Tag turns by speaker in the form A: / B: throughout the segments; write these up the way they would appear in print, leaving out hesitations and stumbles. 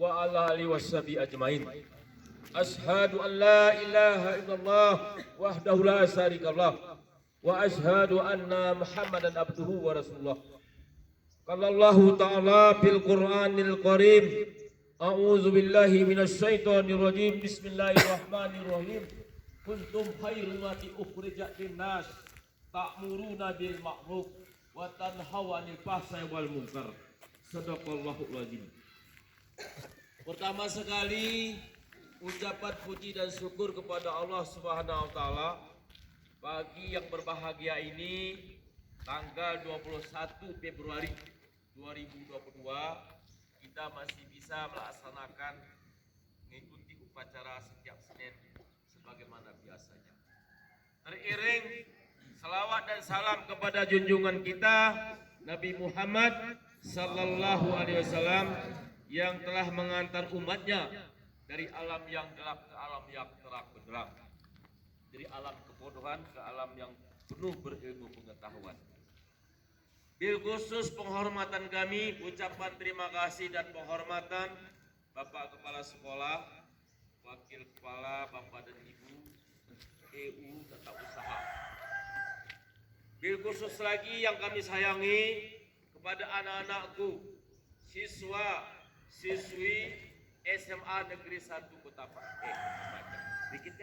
A: wa ala alihi washabihi ajmain. Ashhadu an la ilaha illallah wahdahu la syarikalah wa ashhadu anna Muhammadan abduhu wa rasulullah. Qala Allah Ta'ala fil Qur'anil Karim. A'udzu billahi minasy syaithanir rajim. Bismillahirrahmanirrahim. Kuntum khairu ummati ukhrijat linnas ta'muruna bil ma'ruf wa tanhauna 'anil fahsya'i wal munkar. Shadaqallahul azim. Pertama sekali ucapan puji dan syukur kepada Allah Subhanahu wa taala. Pagi yang berbahagia ini tanggal 21 Februari 2022 kita masih bisa melaksanakan mengikuti upacara setiap Senin sebagaimana biasanya. Teriring salawat dan salam kepada junjungan kita Nabi Muhammad sallallahu alaihi wasallam yang telah mengantar umatnya dari alam yang gelap ke alam yang terang benderang, dari alam kebodohan ke alam yang penuh berilmu pengetahuan. Bil khusus penghormatan kami, ucapan terima kasih dan penghormatan Bapak Kepala Sekolah, Wakil Kepala, Bapak dan Ibu, EU Tata Usaha. Bil khusus lagi yang kami sayangi kepada anak-anakku, siswa, siswi SMA Negeri 1 Kota Dikit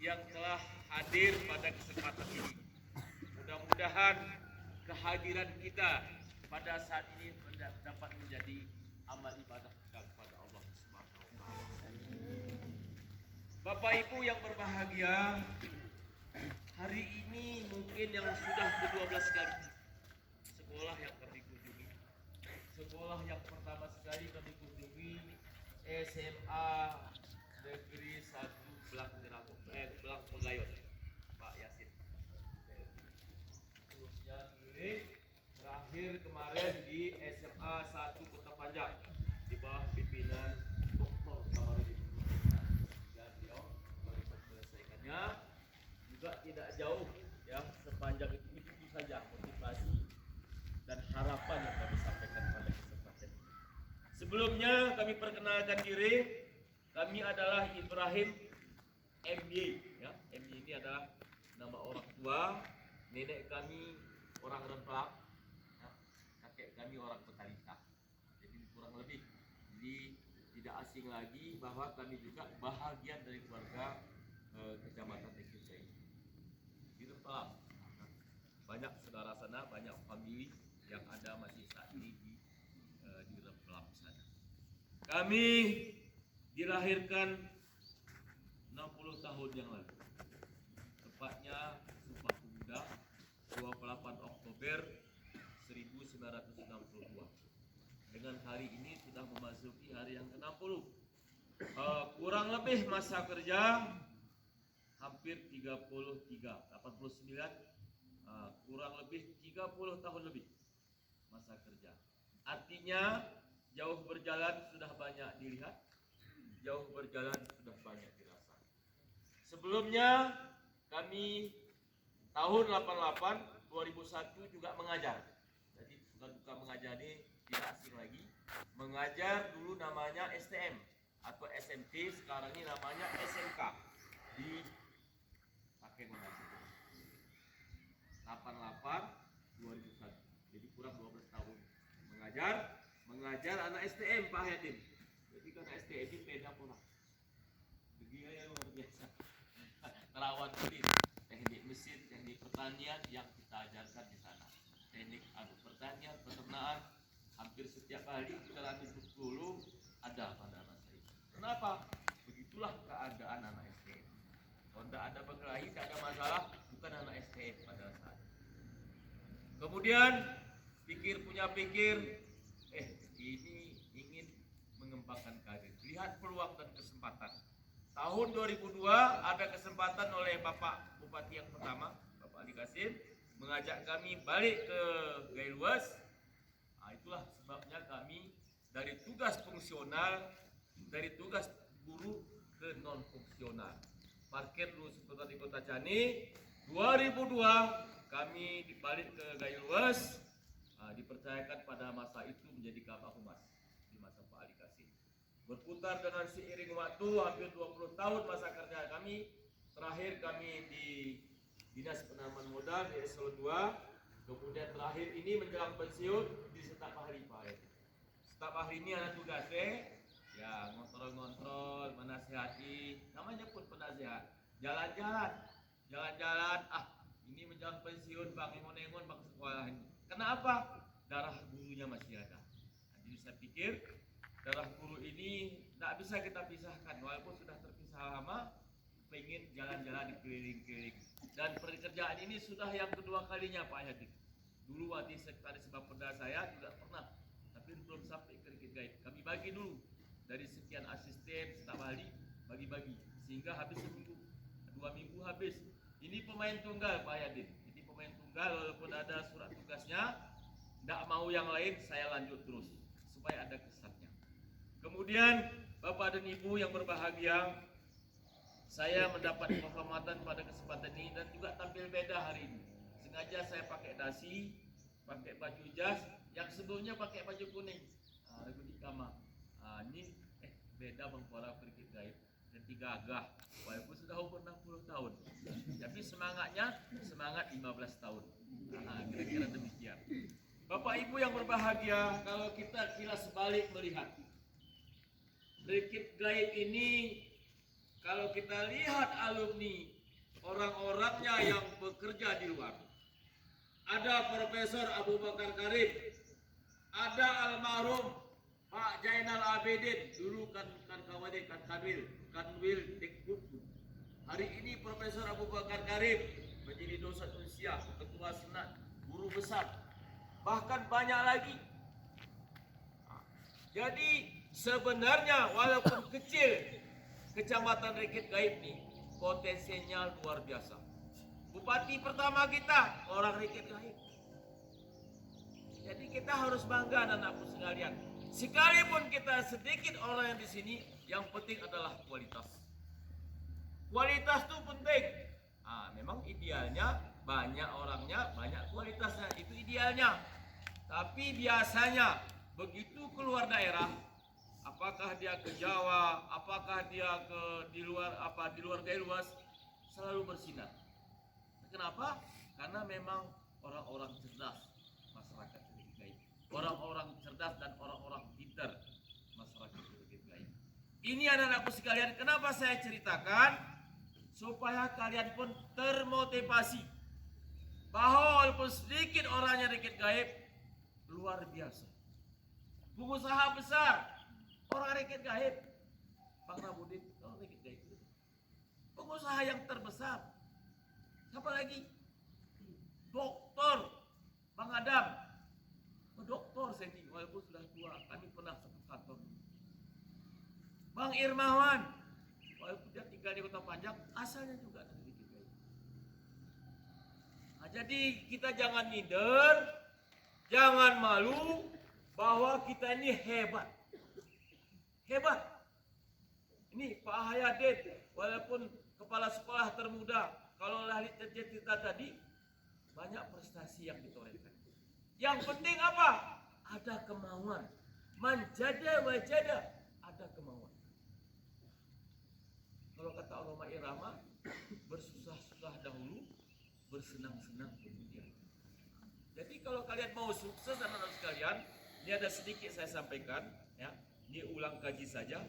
A: yang telah hadir pada kesempatan ini. Mudah-mudahan kehadiran kita pada saat ini dapat menjadi amal ibadah kita kepada Allah Subhanahu wa taala. Bapak Ibu yang berbahagia, hari ini mungkin yang sudah ke-12 kali sekolah yang kami kunjungi. Sekolah yang pertama sekali kami kunjungi SMA Negeri 1 Belang Pegayun, Pak Yasin. Terusnya terakhir kemarin di SMA 1 Kota Panjang di bawah pimpinan Dr. Kamarudin. Dan beliau menyelesaikannya juga tidak jauh ya, sepanjang itu saja motivasi dan harapan yang kami sampaikan pada kesempatan ini. Sebelumnya kami perkenalkan diri, kami adalah Ibrahim MY ya. MY ini adalah nama orang tua, nenek kami orang Remplang, ya, kakek kami orang Petalita. Jadi kurang lebih, jadi tidak asing lagi bahwa kami juga bahagian dari keluarga Kecamatan Tekuse di Remplang. Banyak saudara sana, banyak famili yang ada masih saat ini di Remplang sana. Kami dilahirkan 60 tahun yang lalu, tepatnya Sumpah Pemuda 28 Oktober 1962. Dengan hari ini sudah memasuki hari yang ke-60. Kurang lebih masa kerja hampir 89, kurang lebih 30 tahun lebih masa kerja. Artinya jauh berjalan sudah banyak dilihat, jauh berjalan sudah banyak dirasa. Sebelumnya kami tahun 88, 2001 juga mengajar. Jadi suka mengajar ini tidak asing lagi. Mengajar dulu namanya STM atau SMP, sekarang ini namanya SMK di Pakai Mengajar. 88, 2001. Jadi kurang 12 tahun mengajar anak STM Pak Hayatin. Jadi kan STM ini beda pula. Dia yang luar biasa. Terawat kulit, teknik mesin, teknik pertanian yang kita ajarkan di sana. Teknik pertanian, peternakan, hampir setiap hari kita latih dulu ada pada anak saya. Kenapa? Begitulah keadaan anak STM. Kalau tidak ada berkelahi, tidak ada masalah, bukan anak STM pada saat. Kemudian punya pikir, ini ingin mengembangkan karir, lihat peluang dan kesempatan. Tahun 2002 ada kesempatan oleh Bapak Bupati yang pertama, Bapak Ali Kasim, mengajak kami balik ke Gailwas. Itulah sebabnya kami dari tugas fungsional, dari tugas guru ke non fungsional. Parkir dulu seperti di Kota Cani. 2002 kami balik ke Gailwas, dipercayakan pada masa itu menjadi Kabak Humas di masa Pak Ali Berputar dengan seiring waktu hampir 20 tahun masa kerja kami. Terakhir kami di Dinas Penanaman Modal di Eselon 2. Kemudian terakhir ini menjelang pensiun di staf ahli Pak. Staf ahli ini ada tugasnya ya ngontrol-ngontrol, menasihati, namanya pun penasehat. Jalan-jalan, ini menjelang pensiun Bang Engon-engon Bang sekolah ini. Kenapa? Darah gurunya masih ada. Nah, jadi saya pikir darah guru ini tidak bisa kita pisahkan, walaupun sudah terpisah lama, pengen jalan-jalan di keliling-keliling. Dan pekerjaan ini sudah yang kedua kalinya Pak Yadik. Dulu waktu sekretaris Bapeda saya juga pernah, tapi belum sampai ke Rikit Gaib. Kami bagi dulu dari sekian asisten, staf ahli, bagi-bagi sehingga habis seminggu, 2 minggu habis. Ini pemain tunggal Pak Yadik. Ini pemain tunggal walaupun ada surat tugasnya, tidak mau yang lain, saya lanjut terus supaya ada kesannya. Kemudian Bapak dan Ibu yang berbahagia, saya mendapat penghormatan pada kesempatan ini dan juga tampil beda hari ini. Sengaja saya pakai dasi, pakai baju jas, yang sebelumnya pakai baju kuning. Regu Kama. Ini beda Bang Pola Rikit Gaib. Jadi gagah, walaupun sudah umur 60 tahun. Tapi semangatnya semangat 15 tahun. Kira-kira demikian. Bapak Ibu yang berbahagia, kalau kita kilas balik melihat Rikit Gaib ini, kalau kita lihat alumni, orang-orangnya yang bekerja di luar, ada Profesor Abu Bakar Karim, ada almarhum Pak Jainal Abidin, dulu kan Kanwil Dekbuku. Hari ini Profesor Abu Bakar Karim menjadi dosen usia, ketua senat, guru besar, bahkan banyak lagi. Jadi sebenarnya walaupun kecil Kecamatan Rikit Gaib ini potensinya luar biasa. Bupati pertama kita orang Rikit Gaib. Jadi kita harus bangga anak-anakku sekalian. Sekalipun kita sedikit orang yang di sini, yang penting adalah kualitas. Kualitas itu penting. Memang idealnya banyak orangnya, banyak kualitasnya, itu idealnya. Tapi biasanya begitu keluar daerah, apakah dia ke Jawa, apakah dia di luar gaya luas, selalu bersinar. Kenapa? Karena memang orang-orang cerdas masyarakat Rikit Gaib, orang-orang cerdas dan orang-orang pintar masyarakat Rikit Gaib. Ini anak-anakku sekalian, kenapa saya ceritakan supaya kalian pun termotivasi bahwa walaupun sedikit orangnya Rikit Gaib luar biasa. Pengusaha besar orang Rikit Gaib, Bang Rabudin, orang Rikit Gaib itu pengusaha yang terbesar. Siapa lagi? Doktor Bang Adam, doktor saya ini, walaupun sudah tua, kami pernah satu kantor. Bang Irmawan, walaupun dia tinggal di Kota Panjang, asalnya juga dari Rikit Gaib. Jadi kita jangan minder, jangan malu bahwa kita ini hebat. Hebat. Ini Pak Hayadin, walaupun kepala sekolah termuda, kalau lahir cita-cita tadi, banyak prestasi yang ditorehkan. Yang penting apa? Ada kemauan. Manjada wajada, ada kemauan. Kalau kata Roma Irama, bersusah-susah dahulu, bersenang-senang kemudian. Jadi kalau kalian mau sukses anak-anak sekalian, ini ada sedikit saya sampaikan, ya. Ini ulang kaji saja.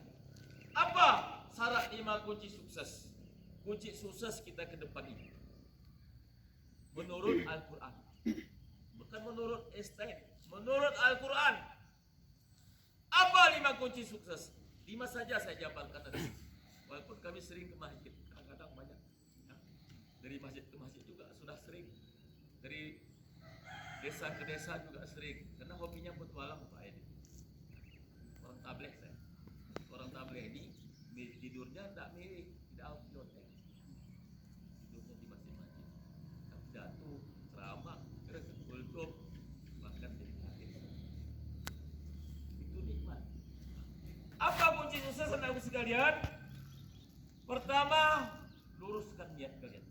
A: Apa syarat 5 kunci sukses? Kunci sukses kita ke depan ini menurut Al-Quran, bukan menurut Einstein, menurut Al-Quran. Apa 5 kunci sukses? 5 saja saya jabarkan tadi. Walaupun kami sering ke masjid, kadang-kadang banyak, ya. Dari masjid ke masjid juga sudah sering, dari desa ke desa juga sering, karena hobinya petualang Pak Edi. Orang tabligh saya, orang tabligh ini tidurnya tidak mirip, tidak outdoor, tidurnya di masjid-masjid, jatuh, ceramah, kultum, bahkan jadi sakit. Itu nikmat. Apa kunci sukses anak-anak sekalian? Pertama, luruskan niat kalian.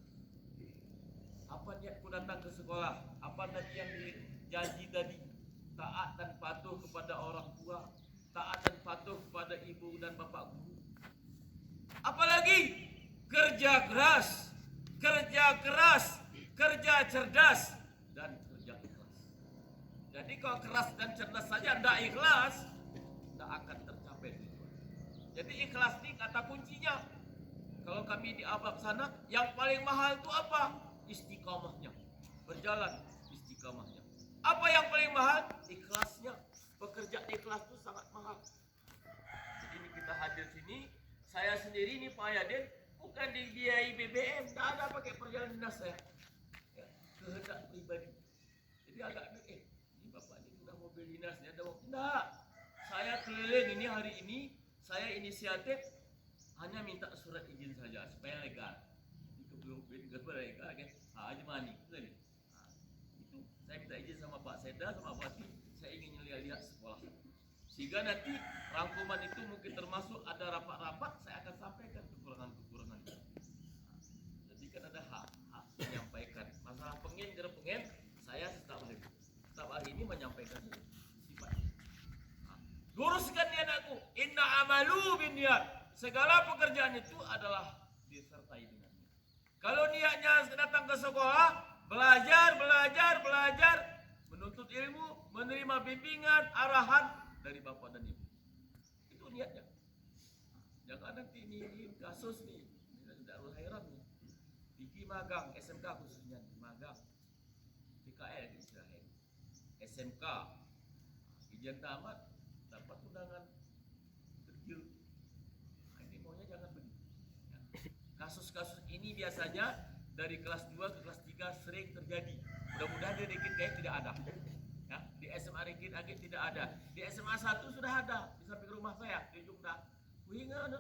A: Apa niatku datang ke sekolah? Apa tadi yang dijanji tadi? Taat dan patuh kepada orang tua, taat dan patuh kepada ibu dan bapak guru. Apalagi kerja keras, kerja cerdas, dan kerja ikhlas. Jadi kalau keras dan cerdas saja tidak ikhlas, tidak akan tercapai tujuan. Jadi ikhlas ini kata kuncinya. Kalau kami di abab sana, yang paling mahal itu apa? Istiqamahnya. Berjalan istiqamahnya. Apa yang paling mahal? Ikhlasnya. Pekerjaan ikhlas itu sangat mahal. Jadi ini kita hadir sini, saya sendiri nih Pak Yadin, bukan dibiayai BBM, tidak ada pakai perjalanan dinas saya. Ya, kehendak pribadi. Jadi agak ini Bapak ini sudah mobil dinasnya, ada waktu. Tidak. Saya keliling ini hari ini, saya inisiatif hanya minta surat izin saja supaya legal. Itu belum legal kan? Ajmani itu tadi. Itu saya minta izin sama Pak Seda sama Pak Wati, saya ingin lihat sekolah. Sehingga nanti rangkuman itu mungkin termasuk ada rapat-rapat, saya akan sampaikan kekurangan-kekurangan itu. Jadi kan ada hak menyampaikan masalah pengen saya setiap hari ini menyampaikan sifat. Luruskan niat aku. Inna amalu bin niat. Segala pekerjaan itu adalah disertai dengan niat. Kalau niatnya datang ke sekolah, belajar, menuntut ilmu, menerima bimbingan, arahan dari bapak dan ibu. Itu niatnya. Jangan nanti ini kasus nih, Darul Khairat nih. Diki magang, SMK khususnya magang. PKL di Israel. SMK, izin tamat, dapat undangan kerja. Kasus-kasus ini biasanya dari kelas 2 ke kelas 3 sering terjadi. Mudah-mudahan di Rikit kayak tidak ada. Ya, di SMA Rikit Agit tidak ada. Di SMA 1 sudah ada di samping rumah saya di Jogja. Kuingan,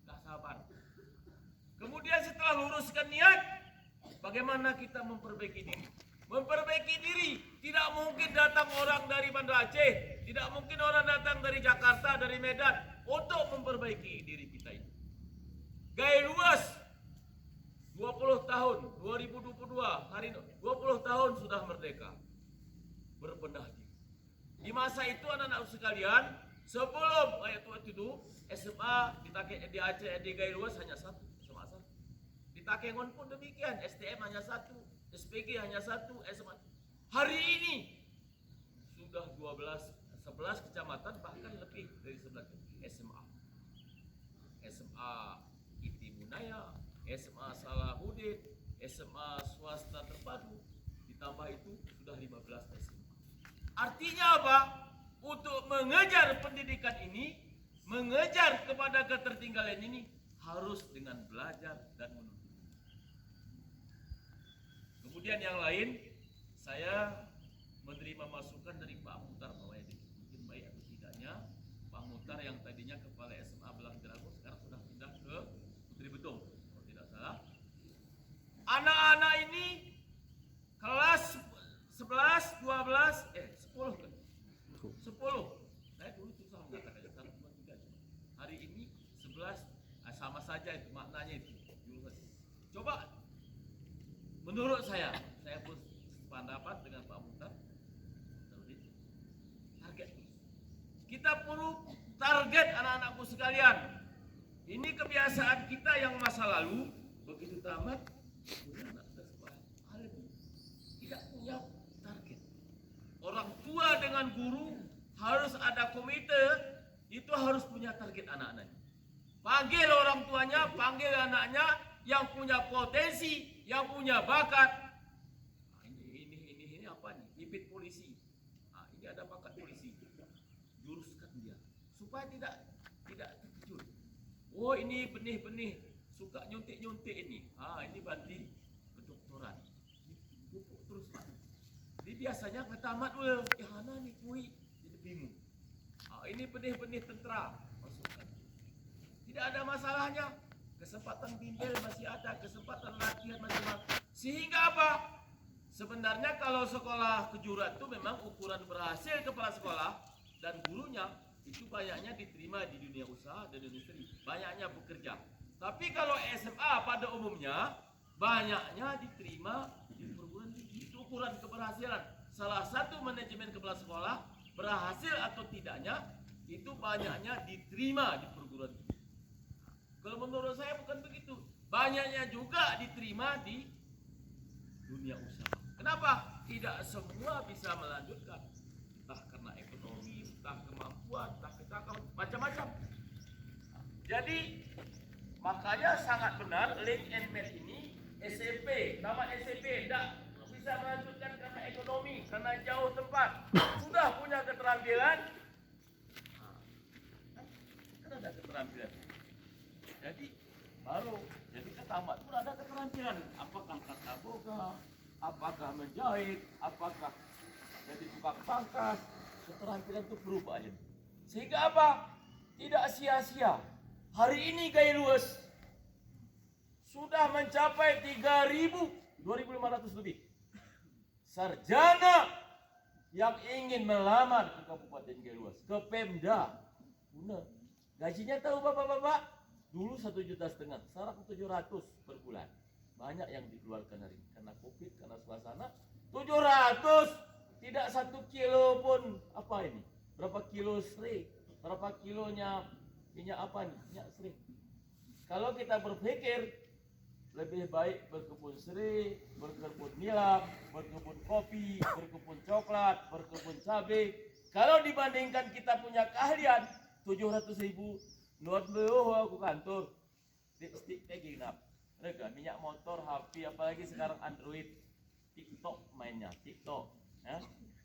A: gak sabar. Kemudian setelah luruskan niat, bagaimana kita memperbaiki diri? Memperbaiki diri, tidak mungkin datang orang dari Banda Aceh, tidak mungkin orang datang dari Jakarta, dari Medan untuk memperbaiki diri kita ini. Gaya luas 20 tahun, 2022 hari 20 tahun sudah merdeka. Berbenah diri. Di masa itu anak-anak sekalian, sebelum waktu itu SMA di Aceh di Gaya luas hanya satu, SMA 1. Di Takengon pun demikian, STM hanya satu. SPG hanya satu, SMA. Hari ini sudah 11 kecamatan, bahkan lebih dari 11 SMA. SMA Iti Munaya, SMA Salahuddin, SMA swasta terpadu, ditambah itu sudah 15 SMA. Artinya apa? Untuk mengejar pendidikan ini, mengejar kepada ketertinggalan ini harus dengan belajar dan menuntut. Kemudian yang lain, saya menerima masukan dari Pak Muhtar bahwa mungkin baik atau tidaknya Pak Muhtar yang tadinya kepala SMA Belang Jerago sekarang sudah pindah ke Putri Betung, kalau tidak salah. Anak-anak ini kelas 11, 12, 10 kan? 10. Saya dulu susah mengatakannya 1, 2, 3. Hari ini 11 sama saja itu maknanya itu. Coba. Menurut saya pun sependapat dengan Pak Muhtar, target terus. Kita perlu target anak-anakku sekalian. Ini kebiasaan kita yang masa lalu, begitu tamat, kemudian anak kita sekolah tidak punya target. Orang tua dengan guru harus ada komite, itu harus punya target anak-anaknya. Panggil orang tuanya, panggil anaknya yang punya potensi, yang punya bakat. Nah, ini apa nih? Bibit polisi. Nah, ini ada bakat polisi. Juruskan dia supaya tidak terkejut. Oh, ini benih-benih suka nyuntik-nyuntik ini. Ini banti kedokteran. Pupuk terus Pak. Jadi biasanya ketamat dulu. Hana nih kui jadi bingung. Ini benih-benih tentara. Masukkan. Tidak ada masalahnya. Kesempatan bimbel masih ada, kesempatan latihan masih ada. Sehingga apa? Sebenarnya kalau sekolah kejuruan itu memang ukuran berhasil kepala sekolah dan gurunya itu banyaknya diterima di dunia usaha dan industri, banyaknya bekerja. Tapi kalau SMA pada umumnya banyaknya diterima di perguruan tinggi. Itu ukuran keberhasilan. Salah satu manajemen kepala sekolah berhasil atau tidaknya itu banyaknya diterima di perguruan tinggi. Kalau menurut saya bukan begitu. Banyaknya juga diterima di dunia usaha. Kenapa? Tidak semua bisa melanjutkan. Entah karena ekonomi, entah kemampuan, entah kecakapan, macam-macam. Jadi makanya sangat benar Link and Match ini SMP, nama SMP tidak bisa melanjutkan karena ekonomi, karena jauh tempat. Sudah punya keterampilan, kan ada keterampilan. Jadi baru, jadi ke tamat pun ada keterampilan. Apakah tata boga, apakah menjahit, apakah jadi tukang pangkas, keterampilan itu berubah aja. Sehingga apa? Tidak sia-sia. Hari ini gaya luas sudah mencapai 2.500 lebih sarjana yang ingin melamar ke Kabupaten Gaya Luas, ke Pemda. Benar. Gajinya tahu bapak-bapak? Dulu 1,5 juta, sekarang 700 per bulan. Banyak yang dikeluarkan hari ini karena Covid, karena suasana. 700, tidak 1 kilo pun. Apa ini? Berapa kilo serai? Berapa kilonya minyak apa nih? Minyak serai. Kalau kita berpikir lebih baik berkebun serai, berkebun nilam, berkebun kopi, berkebun coklat, berkebun cabai. Kalau dibandingkan kita punya keahlian 700.000, nuat beuh aku kantor lipstick teh genap. Mereka minyak motor, HP, apalagi sekarang Android, TikTok mainnya, TikTok. Ya.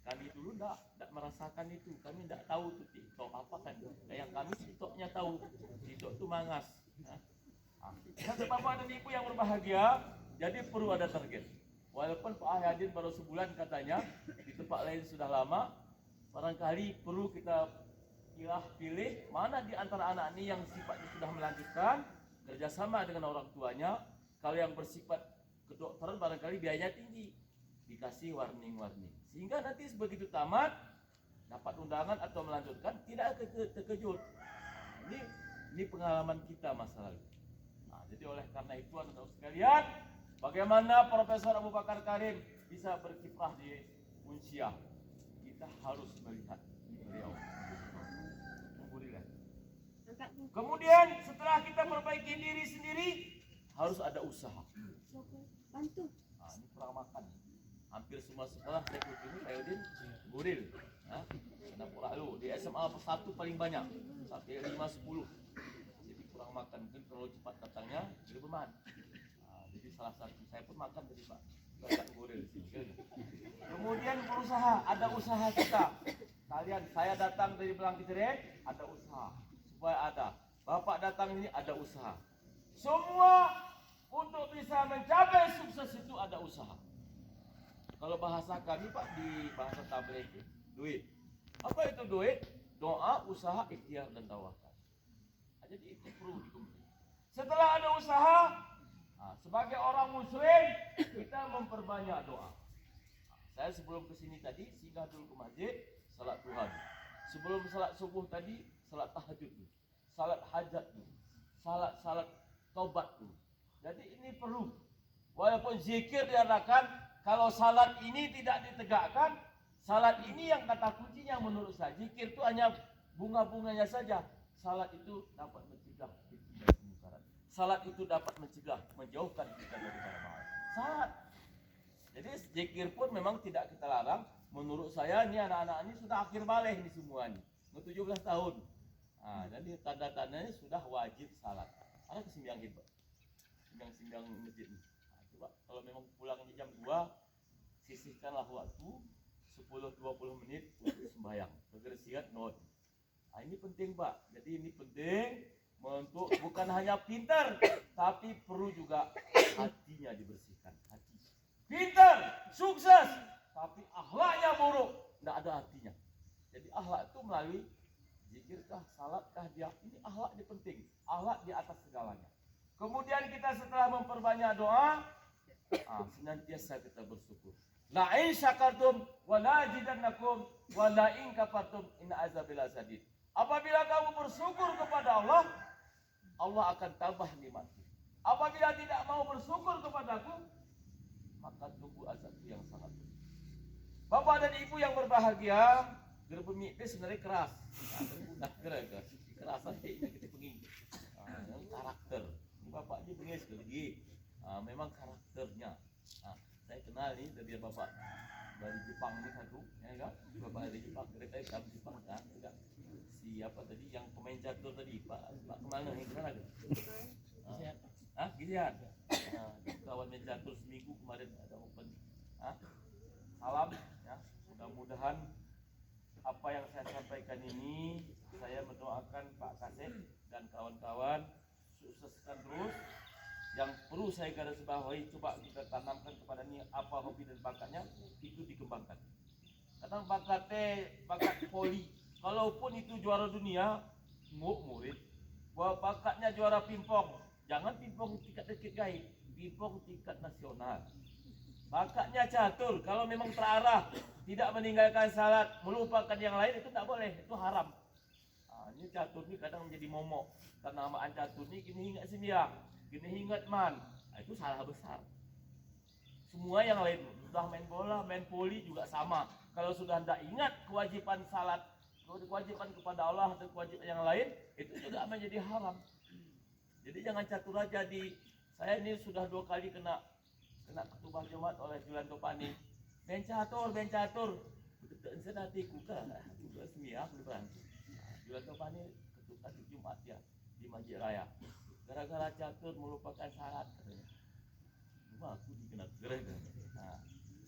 A: Kami dulu tidak merasakan itu, kami tidak tahu tuh TikTok apa kan. Kayak kami TikToknya tahu, TikTok itu mangas. Ya. Nah, Bapak dan Ibu yang berbahagia, jadi perlu ada target. Walaupun Pak Ahyadin baru sebulan katanya, di tempat lain sudah lama, barangkali perlu kita pilih mana di antara anak ini yang sifatnya sudah melanjutkan kerjasama dengan orang tuanya. Kalau yang bersifat kedokteran barangkali biayanya tinggi, dikasih warning, sehingga nanti begitu tamat dapat undangan atau melanjutkan tidak terkejut. Ini pengalaman kita masa lalu. Nah, jadi oleh karena itu anak-anak sekalian, bagaimana Profesor Abu Bakar Karim bisa berkiprah di Unsia, kita harus melihat beliau. Kemudian setelah kita perbaiki diri sendiri, harus ada usaha.
B: Bantu.
A: Nah, ini kurang makan. Hampir semua sekolah saya kunjungi Pak Yudin guril. Nah, ada pula lu di SMA 1 paling banyak sampai 5-10. Jadi kurang makan, mungkin terlalu cepat datangnya jadi beban. Nah, jadi salah satu saya pun makan tadi Pak. Banyak guril sini. Kemudian berusaha, ada usaha kita. Kalian, saya datang dari Belangkiceret, ada usaha. Supaya ada. Bapak datang ini ada usaha. Semua untuk bisa mencapai sukses itu ada usaha. Kalau bahasa kami Pak di bahasa tabligh itu duit. Apa itu duit? Doa, usaha, ikhtiar dan tawakal. Jadi itu perlu dikumpulkan. Setelah ada usaha, sebagai orang muslim kita memperbanyak doa. Saya sebelum kesini tadi singgah dulu ke masjid, salat duha. Sebelum salat subuh tadi salat tahajud dulu, salat hajat dulu, salat taubat dulu. Jadi ini perlu. Walaupun zikir diadakan, kalau salat ini tidak ditegakkan, salat ini yang kata kuncinya menurut saya, zikir itu hanya bunga-bunganya saja. Salat itu dapat mencegah kemungkaran. Salat itu dapat mencegah, menjauhkan kita dari bahaya. Salat. Jadi zikir pun memang tidak kita larang. Menurut saya ini anak-anak ini sudah akhir balik ini semua ini. 17 tahun. Nah, jadi tanda-tandanya sudah wajib salat. Ada kesembiang gitu. Sembiang masjid ini. Nah, coba kalau memang pulangnya jam 2, sisihkanlah waktu 10-20 menit untuk sembahyang. Kebersihan not. Nah, ini penting Pak. Jadi ini penting untuk bukan hanya pintar, tapi perlu juga hatinya dibersihkan. Hati. Pintar, sukses, tapi akhlaknya buruk, tidak ada artinya. Jadi akhlak itu melalui zikirkah, salatkah dia, ini akhlak ini penting. Akhlak di atas segalanya. Kemudian kita setelah memperbanyak doa, senantiasa kita bersyukur. La in syakartum wa la azidannakum wa la in kafartum inna azabi lasyadid. Apabila kamu bersyukur kepada Allah, Allah akan tambah nikmatku. Apabila tidak mau bersyukur kepadaku, maka tunggu azabku yang sangat besar. Bapak dan Ibu yang berbahagia, Gerbemik itu sebenarnya keras. Nah, mudah keras. Kerasan ini kita penging. Yang karakter. Ini bapak dia penging sekali lagi. Memang karakternya. Saya kenal nih dari bapak dari Jepang nih satu, ya kan? Bapak dari Jepang, mereka dari Jepang kan? Enggak. Siapa tadi yang pemain catur tadi? Pak kemana? Yang kemana? Gisian. Kawan main catur seminggu kemarin ada open. Salam ya. Mudah-mudahan apa yang saya sampaikan ini, saya mendoakan Pak Kasep dan kawan-kawan sukseskan terus. Yang perlu saya garis bawahi, coba kita tanamkan kepada ini apa hobi dan bakatnya, itu dikembangkan. Kadang bakat poli, kalaupun itu juara dunia, murid, bahwa bakatnya juara pingpong, jangan pingpong tingkat dikit gaib, pingpong tingkat nasional. Bakatnya catur, kalau memang terarah, tidak meninggalkan salat, melupakan yang lain, itu tak boleh, itu haram. Ini catur ini kadang menjadi momok, karena namaan catur ini kini ingat sembiang, kini ingat man, itu salah besar. Semua yang lain, sudah main bola, main poli juga sama. Kalau sudah tidak ingat kewajiban salat, kewajiban kepada Allah dan kewajiban yang lain, itu juga menjadi haram. Jadi jangan catur aja saya ini sudah 2 kali kena ketubah Jumat oleh Julian Topani. Ben catur. Saya nanti kuka, juga semia beneran. Julian Topani ketubah Jumat ya di Masjid Raya. Gara-gara catur melupakan salat katanya. Cuma aku dikena gara-gara.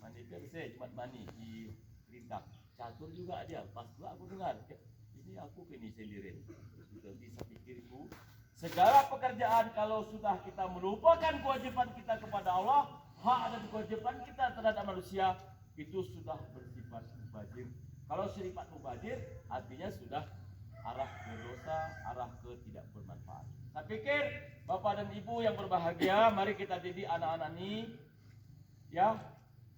A: Mani saya Jumat mani di Rintang. Catur juga dia. Pas pula aku dengar. Ini aku kini sendiri. Sudah bisa pikirku. Segala pekerjaan kalau sudah kita melupakan kewajiban kita kepada Allah, hak dan kewajiban kita terhadap manusia, itu sudah bersifat mubazir. Kalau sifat mubazir, artinya sudah arah ke dosa, arah ke tidak bermanfaat. Saya pikir Bapak dan Ibu yang berbahagia, mari kita didik anak-anak ini, ya.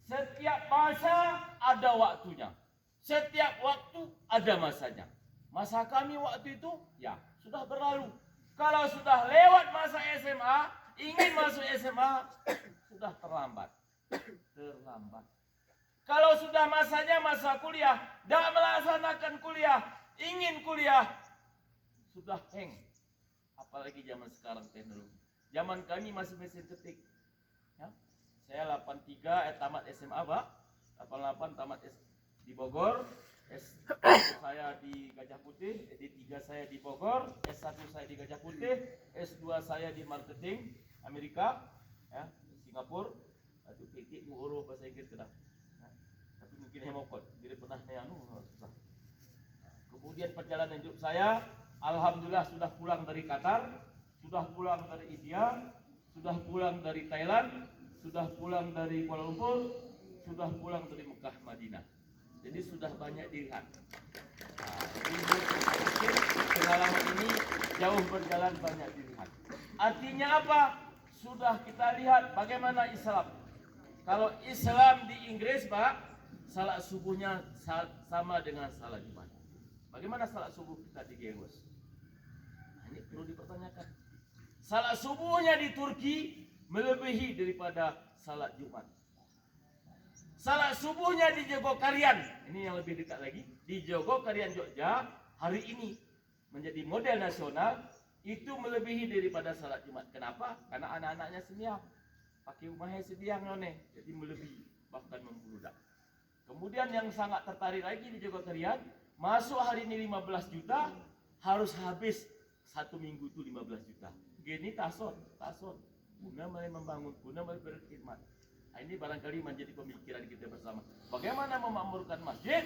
A: Setiap masa ada waktunya, setiap waktu ada masanya. Masa kami waktu itu, ya sudah berlalu. Kalau sudah lewat masa SMA, ingin masuk SMA, sudah terlambat. Kalau sudah masanya masa kuliah, tidak melaksanakan kuliah, ingin kuliah, sudah hang. Apalagi zaman sekarang teknologi. Zaman kami masih mesin ketik. Ya. Saya 83 tamat SMA, Pak. 88 tamat di Bogor. S1 saya di Gajah Putih, D3 saya di Bogor, S1 saya di Gajah Putih, S2 saya di marketing Amerika, ya, Singapura. Itu titik muruh bahasa Inggris kena. Tapi mungkin hemokot, jadi pernah susah. Kemudian perjalanan hidup saya, alhamdulillah sudah pulang dari Qatar, sudah pulang dari India, sudah pulang dari Thailand, sudah pulang dari Kuala Lumpur, sudah pulang dari Mekah, Madinah. Jadi sudah banyak dilihat. Pengalaman ini jauh berjalan banyak dilihat. Artinya apa? Sudah kita lihat bagaimana Islam. Kalau Islam di Inggris, Pak, salat subuhnya sama dengan salat Jumat. Bagaimana salat subuh kita di Gewes? Ini perlu dipertanyakan. Salat subuhnya di Turki melebihi daripada salat Jumat. Salat subuhnya di Jogokarian, ini yang lebih dekat lagi, di Jogokarian Jogja hari ini menjadi model nasional, itu melebihi daripada salat Jumat. Kenapa? Karena anak-anaknya sembiang, pakai rumahnya sembiang none, jadi melebihi, bahkan membludak. Kemudian yang sangat tertarik lagi di Jogokarian, masuk hari ini 15 juta, harus habis 1 minggu itu 15 juta. Gini tason, guna mulai membangun, guna mulai berkhidmat. Ini barangkali menjadi pemikiran kita bersama. Bagaimana memakmurkan masjid?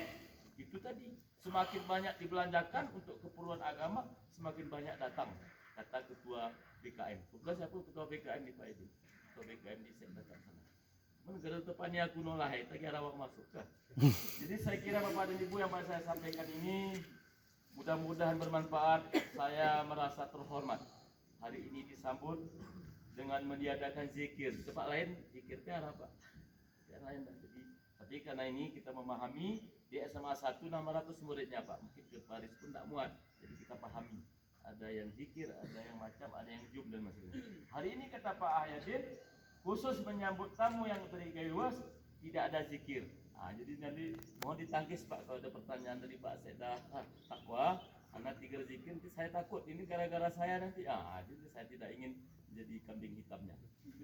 A: Itu tadi. Semakin banyak dibelanjakan untuk keperluan agama, semakin banyak datang. Kata ketua BKM. Bukan siapa ketua BKM di Pak Edi. Ketua BKM di Sekretariat sana. Negara depannya aku nolak, tak kira awak masuk kan. Jadi saya kira Bapak dan Ibu yang saya sampaikan ini mudah-mudahan bermanfaat. Saya merasa terhormat hari ini disambut dengan meniadakan zikir. Tempat lain zikirnya apa? Yang lain. Jadi, tapi karena ini kita memahami di SMA 1 600 muridnya Pak. Mungkin ke Paris pun tak muat. Jadi kita pahami. Ada yang zikir, ada yang macam, ada yang jum dan macam-macam. Hari ini kata Pak Ahyadin, khusus menyambut tamu yang dari Gewes tidak ada zikir.
C: Jadi nanti mohon ditangkis Pak kalau ada pertanyaan dari Pak Seda Takwa, anak 3 zikir nanti saya takut ini gara-gara saya nanti. Jadi saya tidak ingin jadi kambing hitamnya.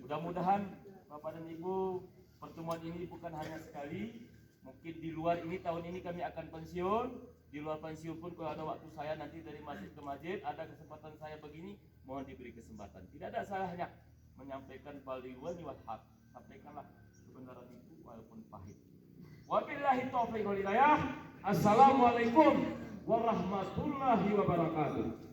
C: Mudah-mudahan Bapak dan Ibu pertemuan ini bukan hanya sekali. Mungkin di luar ini tahun ini kami akan pensiun. Di luar pensiun pun kalau ada waktu saya nanti dari masjid ke masjid ada kesempatan saya begini, mohon diberi kesempatan. Tidak ada salahnya menyampaikan ballighuani wal haq. Sampaikanlah kebenaran itu walaupun pahit. Wabillahi taufiq wal hidayah. Assalamualaikum warahmatullahi wabarakatuh.